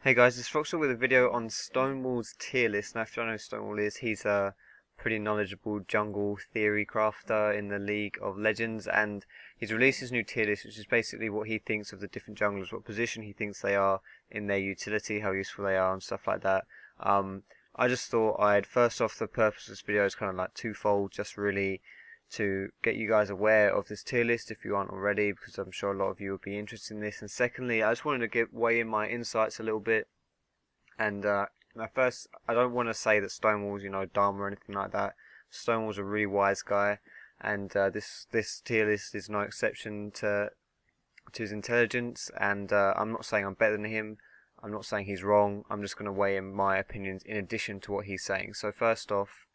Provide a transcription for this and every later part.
Hey guys, it's Foxdrop with a video on Stonewall's tier list. Now if you don't know who Stonewall is, he's a pretty knowledgeable jungle theory crafter in the League of Legends, and he's released his new tier list, which is basically what he thinks of the different junglers, what position he thinks they are in their utility, how useful they are and stuff like that. I just thought first off, the purpose of this video is kind of like twofold, just really to get you guys aware of this tier list if you aren't already, because I'm sure a lot of you would be interested in this. And secondly, I just wanted to weigh in my insights a little bit. And first, I don't want to say that Stonewall's, dumb or anything like that. Stonewall's a really wise guy, and this tier list is no exception to his intelligence. And I'm not saying I'm better than him. I'm not saying he's wrong. I'm just going to weigh in my opinions in addition to what he's saying. So first off,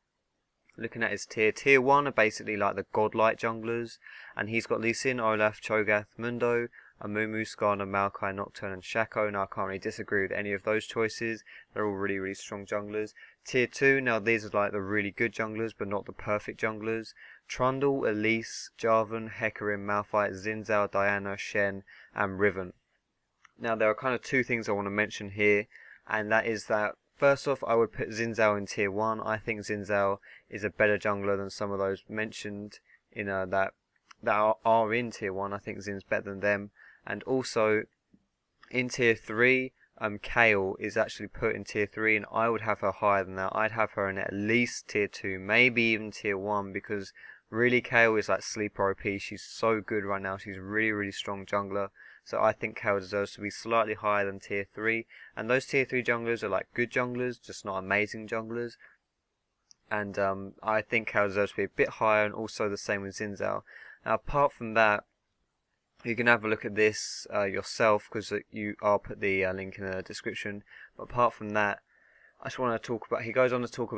looking at his tier 1 are basically like the godlike junglers, and he's got Lee Sin, Olaf, Cho'Gath, Mundo, Amumu, Skarner, Maokai, Nocturne and Shaco. Now I can't really disagree with any of those choices. They're all really strong junglers. Tier 2, now these are like the really good junglers but not the perfect junglers. Trundle, Elise, Jarvan, Hecarim, Malphite, Xin Zhao, Diana, Shen and Riven. Now there are kind of two things I want to mention here, and that is that first off, I would put Xin Zhao in tier 1. I think Xin Zhao is a better jungler than some of those mentioned in that are in tier 1. I think Xin's better than them. And also in tier 3, Kayle is actually put in tier 3, and I would have her higher than that. I'd have her in at least tier 2, maybe even tier 1, because really Kayle is like sleeper OP. She's so good right now. She's a really strong jungler. So I think Kayle deserves to be slightly higher than tier 3. And those tier 3 junglers are like good junglers, just not amazing junglers. And I think Kayle deserves to be a bit higher, and also the same with Xin Zhao. Now apart from that, you can have a look at this yourself, because I'll put the link in the description. But apart from that, I just want to talk about, he goes on to talk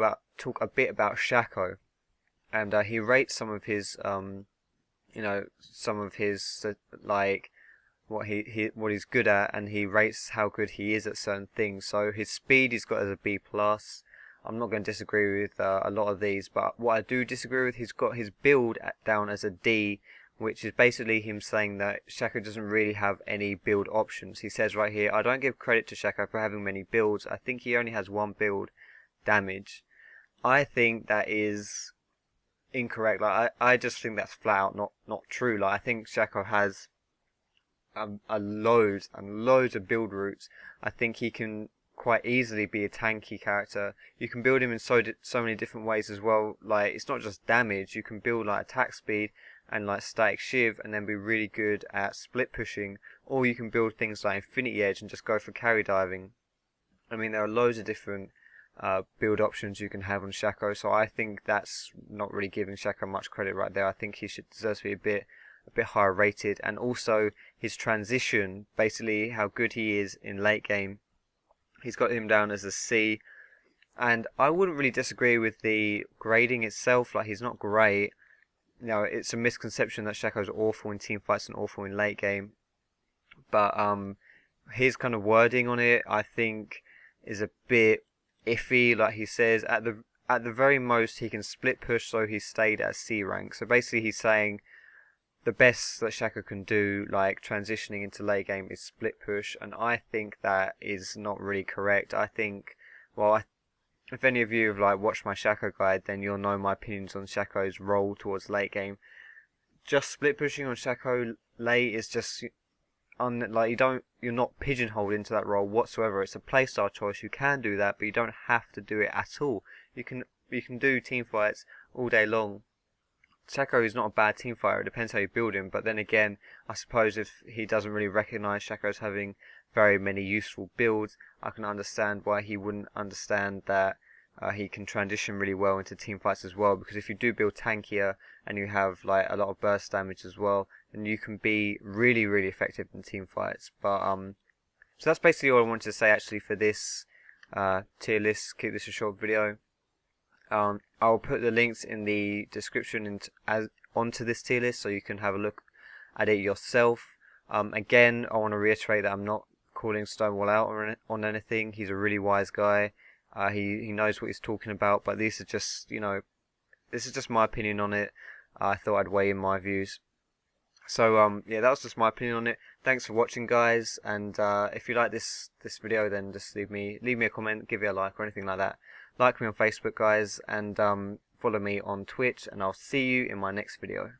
a bit about Shaco. And he rates some of his, like, what he's good at, and he rates how good he is at certain things. So his speed he's got as a B+. I'm not going to disagree with a lot of these, but what I do disagree with, he's got his build down as a D, which is basically him saying that Shaco doesn't really have any build options. He says right here, I don't give credit to Shaco for having many builds. I think he only has one build, damage. I think that is incorrect. Like I just think that's flat out not true. Like I think Shaco has loads and loads of build routes. I think he can quite easily be a tanky character. You can build him in so many different ways as well. Like it's not just damage. You can build like attack speed and like static shiv, and then be really good at split pushing. Or you can build things like infinity edge and just go for carry diving. I mean, there are loads of different build options you can have on Shaco. So I think that's not really giving Shaco much credit right there. I think he deserves to be a bit higher rated. And also his transition, basically how good he is in late game, he's got him down as a C. And I wouldn't really disagree with the grading itself. Like he's not great. It's a misconception that Shaco's awful in team fights and awful in late game. But his kind of wording on it, I think, is a bit iffy. Like he says, at the very most he can split push, so he stayed at C rank. So basically he's saying the best that Shaco can do, like transitioning into late game, is split push, and I think that is not really correct. I think, well, if any of you have like watched my Shaco guide, then you'll know my opinions on Shaco's role towards late game. Just split pushing on Shaco late is just you're not pigeonholed into that role whatsoever. It's a playstyle choice. You can do that, but you don't have to do it at all. You can do team fights all day long. Shaco is not a bad team fighter. It depends how you build him. But then again, I suppose if he doesn't really recognise Shaco as having very many useful builds, I can understand why he wouldn't understand that he can transition really well into team fights as well. Because if you do build tankier and you have like a lot of burst damage as well, then you can be really effective in team fights. But so that's basically all I wanted to say actually for this tier list. Keep this a short video. I'll put the links in the description onto this tier list, so you can have a look at it yourself. Again, I want to reiterate that I'm not calling Stonewall out on anything. He's a really wise guy. He knows what he's talking about, but these are just, this is just my opinion on it. I thought I'd weigh in my views. So yeah, that was just my opinion on it. Thanks for watching, guys, and if you like this video, then just leave me a comment, give me a like or anything like that. Like me on Facebook, guys, and follow me on Twitch, and I'll see you in my next video.